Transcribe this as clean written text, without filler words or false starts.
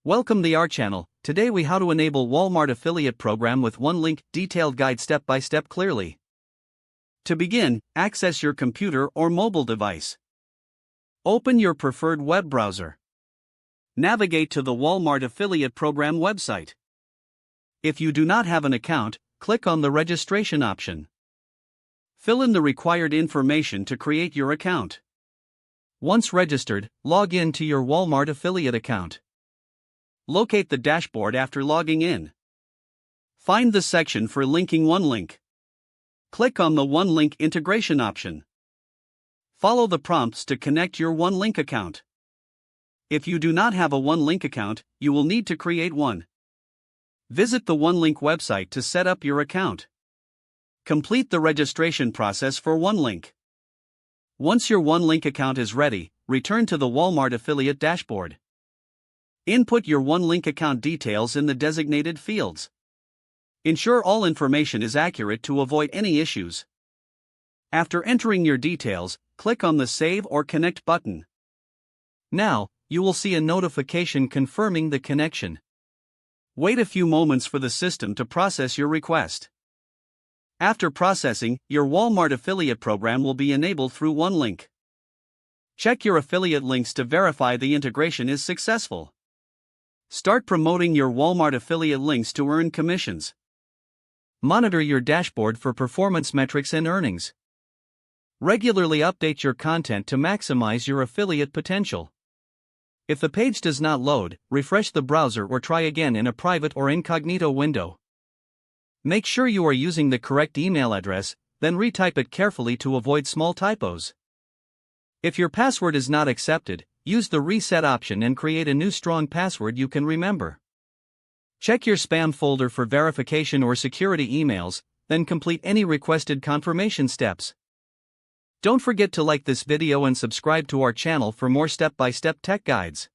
Welcome to our channel. Today we how to enable Walmart affiliate program with OneLink, detailed guide step by step clearly. To begin, access your computer or mobile device. Open your preferred web browser. Navigate to the Walmart affiliate program website. If you do not have an account, click on the registration option. Fill in the required information to create your account. Once registered, log in to your Walmart affiliate account. Locate the dashboard after logging in. Find the section for linking OneLink. Click on the OneLink integration option. Follow the prompts to connect your OneLink account. If you do not have a OneLink account, you will need to create one. Visit the OneLink website to set up your account. Complete the registration process for OneLink. Once your OneLink account is ready, return to the Walmart affiliate dashboard. Input your OneLink account details in the designated fields. Ensure all information is accurate to avoid any issues. After entering your details, click on the Save or Connect button. Now, you will see a notification confirming the connection. Wait a few moments for the system to process your request. After processing, your Walmart affiliate program will be enabled through OneLink. Check your affiliate links to verify the integration is successful. Start promoting your Walmart affiliate links to earn commissions. Monitor your dashboard for performance metrics and earnings. Regularly update your content to maximize your affiliate potential. If the page does not load, refresh the browser or try again in a private or incognito window. Make sure you are using the correct email address, then retype it carefully to avoid small typos. If your password is not accepted, use the reset option and create a new strong password you can remember. Check your spam folder for verification or security emails, then complete any requested confirmation steps. Don't forget to like this video and subscribe to our channel for more step-by-step tech guides.